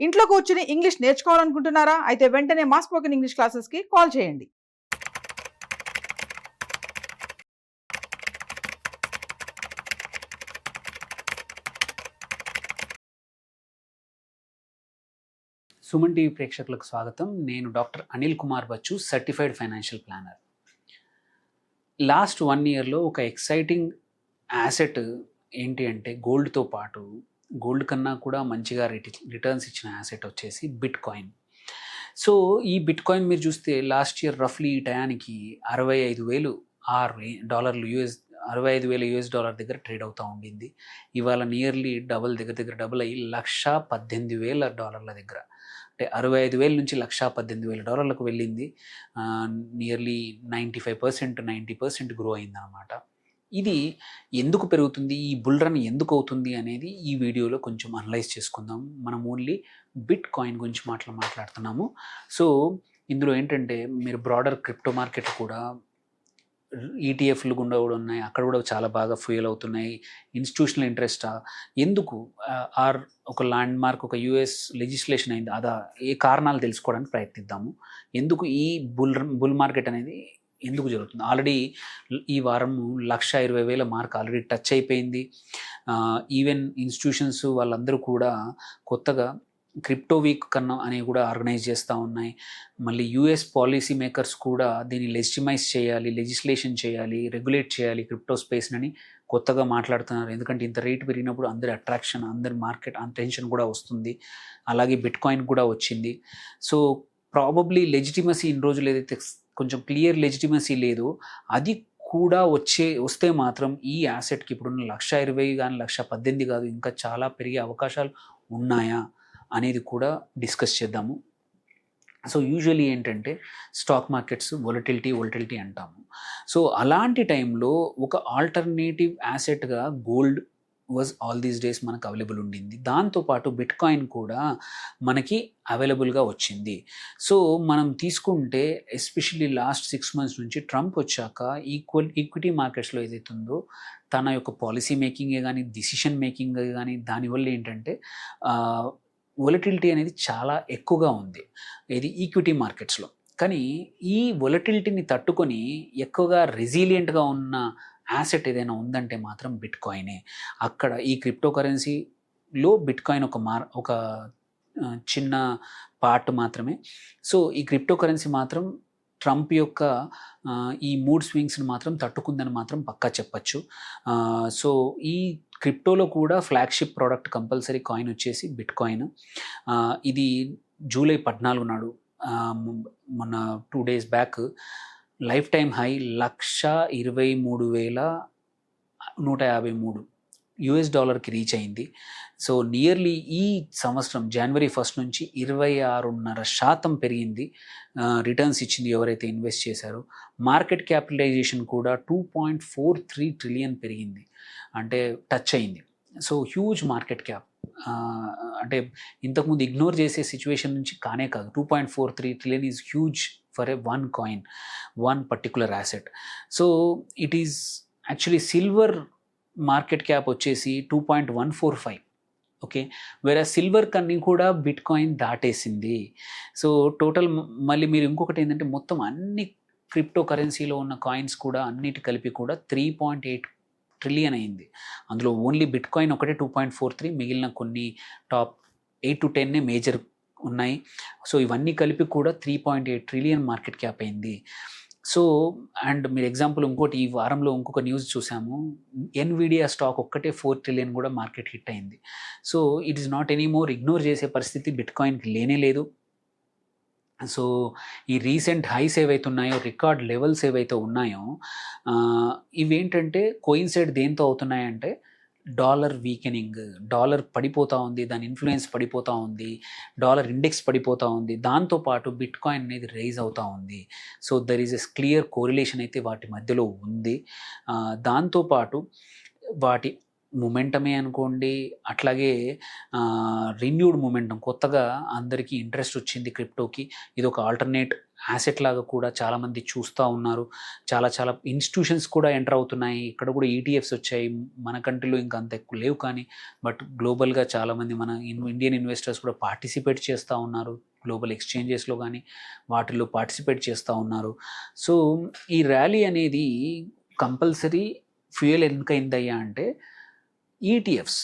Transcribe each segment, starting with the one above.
ఇంట్లో కూర్చుని ఇంగ్లీష్ నేర్చుకోవాలనుకుంటున్నారా? అయితే వెంటనే మా స్పోకెన్ ఇంగ్లీష్ క్లాసెస్‌కి కాల్ చేయండి. సుమన్ టీవీ ప్రేక్షకులకు స్వాగతం. నేను doctor Anil Kumar Bachu, certified financial planner. Last 1 ఇయర్‌లో ఒక ఎక్సైటింగ్ యాసెట్ ఏంటి అంటే గోల్డ్‌తో పాటు గోల్డ్ కన్నా కూడా మంచిగా రిటర్న్స్ ఇచ్చిన యాసెట్ వచ్చేసి బిట్‌కాయిన్. సో, ఈ బిట్‌కాయిన్ మీరు చూస్తే లాస్ట్ ఇయర్ రఫ్‌లీ ఈ టయానికి 65,000 డాలర్లు $65,000 దగ్గర ట్రేడ్ అవుతా ఉండింది. ఇవాళ నియర్లీ దగ్గర దగ్గర డబుల్ అయ్యి $118,000 దగ్గర. అంటే 65,000 నుంచి $118,000 వెళ్ళింది. నియర్లీ 95%, 90% గ్రో అయిందనమాట. ఇది ఎందుకు పెరుగుతుంది? ఈ బుల్ రన్ ఎందుకు అవుతుంది అనేది ఈ వీడియోలో కొంచెం అనలైజ్ చేసుకుందాం. మనం ఓన్లీ బిట్ కాయిన్ గురించి మాట్లాడుతున్నాము. సో, ఇందులో ఏంటంటే మీరు బ్రాడర్ క్రిప్టో మార్కెట్ కూడా ఈటీఎఫ్లు గుండా కూడా ఉన్నాయి. అక్కడ కూడా చాలా బాగా ఫ్యూయల్ అవుతున్నాయి. ఇన్స్టిట్యూషనల్ ఇంట్రెస్టా? ఎందుకు? ఒక ల్యాండ్ మార్క్, ఒక యూఎస్ లెజిస్లేషన్ అయింది. ఏ కారణాలు తెలుసుకోవడానికి ప్రయత్నిద్దాము. ఎందుకు ఈ బుల్ మార్కెట్ అనేది ఎందుకు జరుగుతుంది? ఆల్రెడీ ఈ వారం 1,20,000 మార్క్ ఆల్రెడీ టచ్ అయిపోయింది. ఈవెన్ ఇన్స్టిట్యూషన్స్ వాళ్ళందరూ కూడా కొత్తగా క్రిప్టో వీక్ కన్నా అనేవి కూడా ఆర్గనైజ్ చేస్తూ ఉన్నాయి. మళ్ళీ యూఎస్ పాలసీ మేకర్స్ కూడా దీన్ని లెజిస్లేషన్ చేయాలి, రెగ్యులేట్ చేయాలి క్రిప్టో స్పేస్ని కొత్తగా మాట్లాడుతున్నారు. ఎందుకంటే ఇంత రేట్ పెరిగినప్పుడు అందరి అట్రాక్షన్, అందరి మార్కెట్ అటెన్షన్ కూడా వస్తుంది. అలాగే బిట్కాయిన్ కూడా వచ్చింది. సో, ప్రాబబ్లీ లెజిటిమసీ ఇన్ని రోజులు ఏదైతే కొంచెం క్లియర్ లెజిటిమసీ లేదో అది కూడా వస్తే మాత్రం ఈ యాసెట్కి ఇప్పుడున్న 1,20,000 కానీ 1,18,000 కాదు, ఇంకా చాలా పెరిగే అవకాశాలు ఉన్నాయా అనేది కూడా డిస్కస్ చేద్దాము. సో, యూజువల్లీ ఏంటంటే స్టాక్ మార్కెట్స్ వొలటిలిటీ అంటాము. సో, అలాంటి టైంలో ఒక ఆల్టర్నేటివ్ యాసెట్గా gold was all these days మనకు అవైలబుల్ ఉండింది. దాంతోపాటు బిట్కాయిన్ కూడా మనకి అవైలబుల్గా వచ్చింది. సో, మనం తీసుకుంటే ఎస్పెషల్లీ లాస్ట్ 6 months నుంచి ట్రంప్ వచ్చాక ఈక్విటీ మార్కెట్స్లో ఏదైతే ఉందో తన యొక్క పాలసీ మేకింగే కానీ, డిసిషన్ మేకింగే కానీ, దానివల్ల ఏంటంటే వొలటిలిటీ అనేది చాలా ఎక్కువగా ఉంది ఇది ఈక్విటీ మార్కెట్స్లో. కానీ ఈ వొలటిలిటీని తట్టుకొని ఎక్కువగా రెసిలియంట్గా ఉన్న యాసెట్ ఏదైనా ఉందంటే మాత్రం బిట్కాయినే. అక్కడ ఈ క్రిప్టో కరెన్సీలో బిట్కాయిన్ ఒక చిన్న పార్ట్ మాత్రమే. సో, ఈ క్రిప్టో కరెన్సీ మాత్రం ట్రంప్ యొక్క ఈ మూడ్ స్వింగ్స్ని మాత్రం తట్టుకుందని మాత్రం పక్కా చెప్పచ్చు. సో, ఈ క్రిప్టోలో కూడా ఫ్లాగ్షిప్ ప్రోడక్ట్ కంపల్సరీ కాయిన్ వచ్చేసి బిట్కాయిన్. ఇది జూలై 14 నాడు మొన్న 2 days back life time high $123,153 reach అయింది. సో, నియర్లీ ఈ సంవత్సరం జనవరి 1 నుంచి 26.5% పెరిగింది. రిటర్న్స్ ఇచ్చింది ఎవరైతే ఇన్వెస్ట్ చేశారో. మార్కెట్ క్యాపిటలైజేషన్ కూడా 2.43 ట్రిలియన్ పెరిగింది, అంటే టచ్ అయింది. So, huge market cap. అంటే ఇంతకుముందు ఇగ్నోర్ చేసే సిచ్యువేషన్ నుంచి కానే కాదు. 2.43 trillion is huge for one coin, one particular asset. So, it is actually silver market cap వచ్చేసి 2.145. ఓకే, వేరే సిల్వర్ కన్నీ కూడా బిట్కాయిన్ దాటేసింది. సో, టోటల్ మళ్ళీ మీరు ఇంకొకటి ఏంటంటే మొత్తం అన్ని క్రిప్టో కరెన్సీలో ఉన్న కాయిన్స్ కూడా అన్నిటి కలిపి కూడా 3.8 ట్రిలియన్ అయింది. అందులో ఓన్లీ బిట్కాయిన్ ఒకటే 2.43, మిగిలిన కొన్ని టాప్ 8 to 10 మేజర్ ఉన్నాయి. సో, ఇవన్నీ కలిపి కూడా 3.8 ట్రిలియన్ మార్కెట్ క్యాప్ అయింది. సో, అండ్ మీరు ఎగ్జాంపుల్ ఇంకోటి ఈ వారంలో ఇంకొక న్యూస్ చూసాము. ఎన్విడియా స్టాక్ ఒక్కటే 4 ట్రిలియన్ కూడా మార్కెట్ హిట్ అయింది. So, it is not anymore. Ignore చేసే పరిస్థితి బిట్కాయిన్కి లేనే లేదు. సో, ఈ రీసెంట్ హైస్ ఏవైతే ఉన్నాయో, రికార్డ్ లెవెల్స్ ఏవైతే ఉన్నాయో, ఇవేంటంటే కోయిన్సైడ్ దేంతో అవుతున్నాయంటే డాలర్ వీకెనింగ్. డాలర్ పడిపోతూ ఉంది, దాని ఇన్ఫ్లుయెన్స్ పడిపోతూ ఉంది, డాలర్ ఇండెక్స్ పడిపోతూ ఉంది. దాంతోపాటు బిట్కాయిన్ అనేది రైజ్ అవుతూ ఉంది. So, there is a clear correlation అయితే వాటి మధ్యలో ఉంది. దాంతోపాటు మొమెంటమే అనుకోండి, అట్లాగే రిన్యూడ్ మొమెంటం, కొత్తగా అందరికీ ఇంట్రెస్ట్ వచ్చింది క్రిప్టోకి. ఇది ఒక ఆల్టర్నేట్ యాసెట్ లాగా కూడా చాలామంది చూస్తూ ఉన్నారు. చాలా చాలా ఇన్స్టిట్యూషన్స్ కూడా ఎంటర్ అవుతున్నాయి. ఇక్కడ కూడా ఈటీఎఫ్స్ వచ్చాయి. మన కంట్రీలో ఇంకా అంత ఎక్కువ లేవు, కానీ బట్ గ్లోబల్గా చాలామంది మన ఇండియన్ ఇన్వెస్టర్స్ కూడా పార్టిసిపేట్ చేస్తూ ఉన్నారు. గ్లోబల్ ఎక్స్చేంజెస్లో కానీ వాటిల్లో పార్టిసిపేట్ చేస్తూ ఉన్నారు. సో ఈ ర్యాలీ అనేది కంపల్సరీ ఫ్యూయల్ ఎందుకైందయ్యా అంటే, ఈటీఎఫ్స్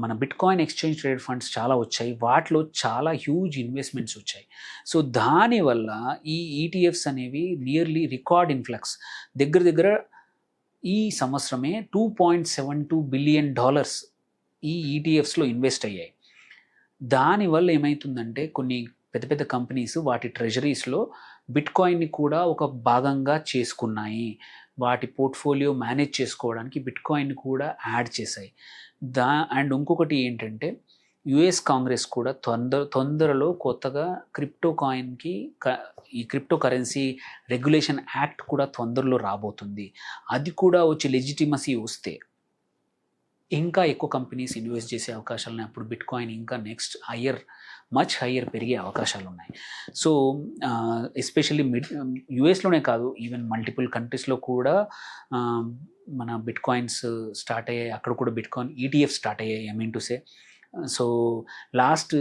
మన బిట్కాయిన్ ఎక్స్చేంజ్ ట్రేడ్ ఫండ్స్ చాలా వచ్చాయి. వాటిలో చాలా హ్యూజ్ ఇన్వెస్ట్మెంట్స్ వచ్చాయి. సో దానివల్ల ఈ ఈటీఎఫ్స్ అనేవి నియర్లీ రికార్డ్ ఇన్ఫ్లక్స్, దగ్గర దగ్గర ఈ సంవత్సరమే $2.72 బిలియన్ ఈ ఈటీఎఫ్స్లో ఇన్వెస్ట్ అయ్యాయి. దానివల్ల ఏమవుతుందంటే, కొన్ని పెద్ద పెద్ద కంపెనీస్ వాటి ట్రెజరీస్లో బిట్కాయిన్ని కూడా ఒక భాగంగా చేసుకున్నాయి. వాటి పోర్ట్ఫోలియో మేనేజ్ చేసుకోవడానికి బిట్కాయిన్ కూడా యాడ్ చేశాయి. అండ్ ఇంకొకటి ఏంటంటే, యుఎస్ కాంగ్రెస్ కూడా తొందరలో కొత్తగా ఈ క్రిప్టో కరెన్సీ రెగ్యులేషన్ యాక్ట్ కూడా తొందరలో రాబోతుంది. అది కూడా వచ్చి లెజిటిమసీ వస్తే ఇంకా ఎక్కువ కంపెనీస్ ఇన్వెస్ట్ చేసే అవకాశాలు ఉన్నాయి. అప్పుడు బిట్కాయిన్ ఇంకా నెక్స్ట్ మచ్ హయ్యర్ పెరిగే అవకాశాలు ఉన్నాయి. సో ఎస్పెషల్లీ యుఎస్లోనే కాదు, ఈవెన్ మల్టిపుల్ కంట్రీస్లో కూడా మన బిట్కాయిన్స్ స్టార్ట్ అయ్యాయి. అక్కడ కూడా బిట్కాయిన్ ఈటీఎఫ్ స్టార్ట్ అయ్యాయి, I mean to say. So last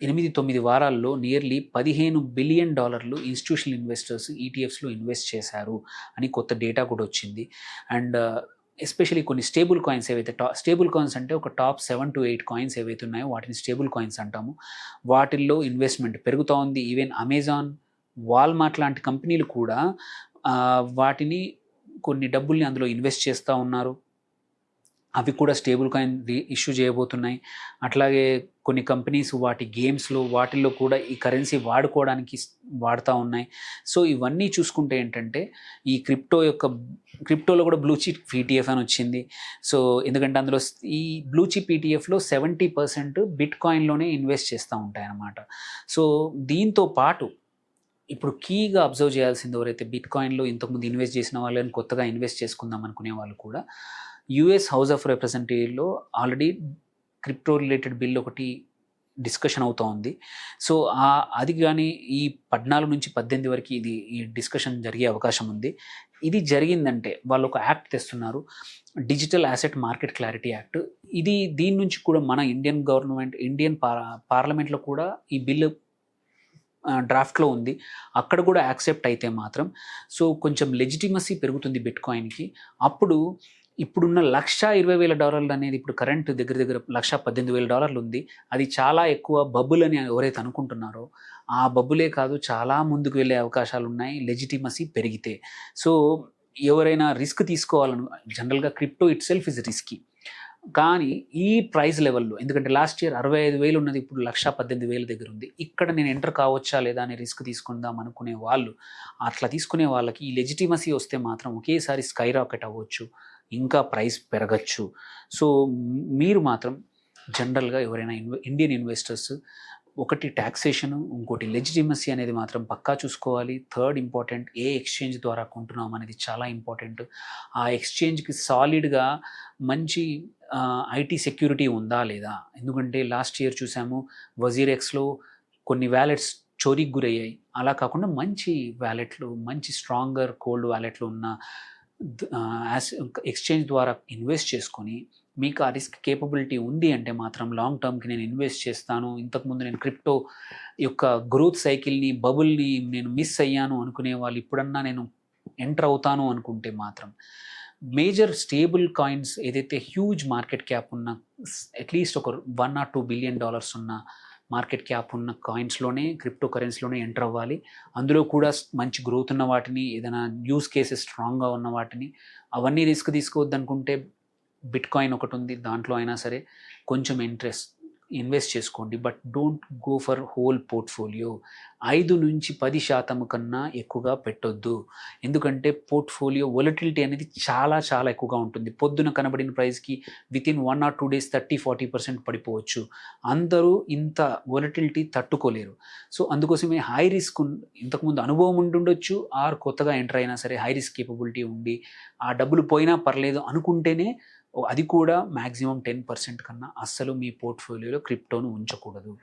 8-9 వారాల్లో నియర్లీ $15 బిలియన్ ఇన్స్టిట్యూషనల్ ఇన్వెస్టర్స్ ఈటీఎఫ్స్లో ఇన్వెస్ట్ చేశారు అని కొత్త డేటా కూడా వచ్చింది. అండ్ ఎస్పెషలీ కొన్ని స్టేబుల్ కాయిన్స్ ఏవైతే స్టేబుల్ కాయిన్స్ అంటే ఒక టాప్ 7 to 8 కాయిన్స్ ఏవైతే ఉన్నాయో వాటిని స్టేబుల్ కాయిన్స్ అంటాము. వాటిల్లో ఇన్వెస్ట్మెంట్ పెరుగుతూ ఉంది. ఈవెన్ అమెజాన్, వాల్మార్ట్ లాంటి కంపెనీలు కూడా వాటిని కొన్ని డబ్బుల్ని అందులో ఇన్వెస్ట్ చేస్తూ ఉన్నారు. అవి కూడా స్టేబుల్ కాయిన్ ఇష్యూ చేయబోతున్నాయి. అట్లాగే కొన్ని కంపెనీస్ వాటి గేమ్స్లో వాటిల్లో కూడా ఈ కరెన్సీ వాడుకోవడానికి వాడుతూ ఉన్నాయి. సో ఇవన్నీ చూసుకుంటే ఏంటంటే, ఈ క్రిప్టోలో కూడా బ్లూ చిప్ ఈటీఎఫ్ అని వచ్చింది. సో ఎందుకంటే అందులో ఈ బ్లూ చిప్ ఈటీఎఫ్లో 70% బిట్కాయిన్లోనే ఇన్వెస్ట్ చేస్తూ ఉంటాయన్నమాట. సో దీంతో పాటు ఇప్పుడు కీగా అబ్జర్వ్ చేయాల్సింది, ఎవరైతే బిట్కాయిన్లో ఇంతకుముందు ఇన్వెస్ట్ చేసిన వాళ్ళని కొత్తగా ఇన్వెస్ట్ చేసుకుందాం అనుకునే వాళ్ళు కూడా, యుఎస్ హౌస్ ఆఫ్ రిప్రజెంటేటివ్లో ఆల్రెడీ క్రిప్టో రిలేటెడ్ బిల్ ఒకటి డిస్కషన్ అవుతూ ఉంది. సో అది కానీ ఈ 14 నుంచి 18 వరకు ఈ డిస్కషన్ జరిగే అవకాశం ఉంది. ఇది జరిగిందంటే వాళ్ళు ఒక యాక్ట్ తెస్తున్నారు, digital asset market clarity act. దీని నుంచి కూడా మన ఇండియన్ గవర్నమెంట్, పార్లమెంట్లో కూడా ఈ బిల్లు డ్రాఫ్ట్లో ఉంది. అక్కడ కూడా యాక్సెప్ట్ అయితే మాత్రం సో కొంచెం లెజిటిమసీ పెరుగుతుంది బిట్కాయిన్కి. అప్పుడు ఇప్పుడున్న $120,000 అనేది ఇప్పుడు కరెంట్ దగ్గర దగ్గర $118,000 ఉంది. అది చాలా ఎక్కువ బబుల్ అని ఎవరైతే అనుకుంటున్నారో ఆ బబులే కాదు, చాలా ముందుకు వెళ్ళే అవకాశాలు ఉన్నాయి లెజిటిమసీ పెరిగితే. సో ఎవరైనా రిస్క్ తీసుకోవాలను, జనరల్గా crypto it self is risky, కానీ ఈ ప్రైస్ లెవెల్లో, ఎందుకంటే లాస్ట్ ఇయర్ 65,000 ఉన్నది, ఇప్పుడు 118,000 దగ్గర ఉంది. ఇక్కడ నేను ఎంటర్ కావచ్చా లేదా అని రిస్క్ తీసుకుందాం అనుకునే వాళ్ళు, అట్లా తీసుకునే వాళ్ళకి ఈ లెజిటిమసీ వస్తే మాత్రం ఒకేసారి స్కై రాకెట్ అవ్వచ్చు, ఇంకా ప్రైస్ పెరగచ్చు. సో మీరు మాత్రం జనరల్గా ఎవరైనా ఇండియన్ ఇన్వెస్టర్స్, ఒకటి ట్యాక్సేషన్, ఇంకోటి లెజిటిమసీ అనేది మాత్రం పక్కా చూసుకోవాలి. థర్డ్ ఇంపార్టెంట్, ఏ ఎక్స్చేంజ్ ద్వారా కొంటున్నాం అనేది చాలా ఇంపార్టెంట్. ఆ ఎక్స్చేంజ్కి సాలిడ్గా మంచి ఐటీ సెక్యూరిటీ ఉందా లేదా, ఎందుకంటే లాస్ట్ ఇయర్ చూసాము వజీరెక్స్లో కొన్ని వ్యాలెట్స్ చోరీకి గురయ్యాయి. అలా కాకుండా మంచి వ్యాలెట్లు, మంచి స్ట్రాంగర్ కోల్డ్ వ్యాలెట్లు ఉన్న ఎక్స్చేంజ్ ద్వారా ఇన్వెస్ట్ చేసుకొని మీకు ఆ రిస్క్ కేపబిలిటీ ఉంది అంటే మాత్రం లాంగ్ టర్మ్కి నేను ఇన్వెస్ట్ చేస్తాను, ఇంతకుముందు నేను క్రిప్టో యొక్క గ్రోత్ సైకిల్ని, బబుల్ని నేను మిస్ అయ్యాను అనుకునే వాళ్ళు ఇప్పుడన్నా నేను ఎంటర్ అవుతాను అనుకుంటే మాత్రం మేజర్ స్టేబుల్ కాయిన్స్ ఏదైతే హ్యూజ్ మార్కెట్ క్యాప్ ఉన్న, అట్లీస్ట్ ఒక $1 or $2 బిలియన్ ఉన్న మార్కెట్ క్యాప్ ఉన్న కాయిన్స్లోనే, క్రిప్టో కరెన్సీలోనే ఎంటర్ అవ్వాలి. అందులో కూడా మంచి గ్రోత్ ఉన్న వాటిని, ఏదైనా యూస్ కేసెస్ స్ట్రాంగ్గా ఉన్న వాటిని, అవన్నీ రిస్క్ తీసుకోవద్దు అనుకుంటే బిట్కాయిన్ ఒకటి ఉంది, దాంట్లో అయినా సరే కొంచెం ఇన్వెస్ట్ చేసుకోండి. But don't go for whole portfolio. 5 నుంచి 10% కన్నా ఎక్కువగా పెట్టొద్దు, ఎందుకంటే పోర్ట్ఫోలియో వొలటిలిటీ అనేది చాలా చాలా ఎక్కువగా ఉంటుంది. పొద్దున కనబడిన ప్రైస్కి వితిన్ 1 or 2 days 30-40% పడిపోవచ్చు. అందరూ ఇంత వొలటిలిటీ తట్టుకోలేరు. సో అందుకోసమే హై రిస్క్, ఇంతకుముందు అనుభవం ఉంటుండొచ్చు, ఆర్ కొత్తగా ఎంటర్ అయినా సరే హై రిస్క్ కేపబిలిటీ ఉండి ఆ డబ్బులు పోయినా పర్లేదు అనుకుంటేనే అది కూడా మ్యాక్సిమం 10% కన్నా అస్సలు మీ పోర్ట్ఫోలియోలో క్రిప్టోను ఉంచకూడదు.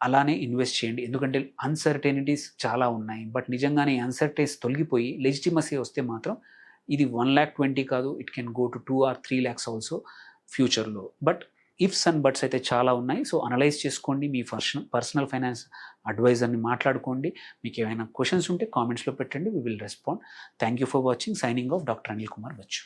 అలానే ఇన్వెస్ట్ చేయండి. ఎందుకంటే అన్సర్టెనిటీస్ చాలా ఉన్నాయి. బట్ నిజంగానే అన్సర్టైన్స్ తొలగిపోయి లెజిటిమసీ వస్తే మాత్రం ఇది 1,20,000 కాదు, it can go to 2 or 3 lakhs also ఫ్యూచర్లో. బట్ ఇఫ్స్ అండ్ బట్స్ అయితే చాలా ఉన్నాయి. సో అనలైజ్ చేసుకోండి, మీ పర్సనల్ ఫైనాన్స్ అడ్వైజర్ని మాట్లాడుకోండి. మీకు ఏమైనా క్వశ్చన్స్ ఉంటే కామెంట్స్లో పెట్టండి, we will respond. Thank you for watching. Signing off doctor Anil Kumar Bachu.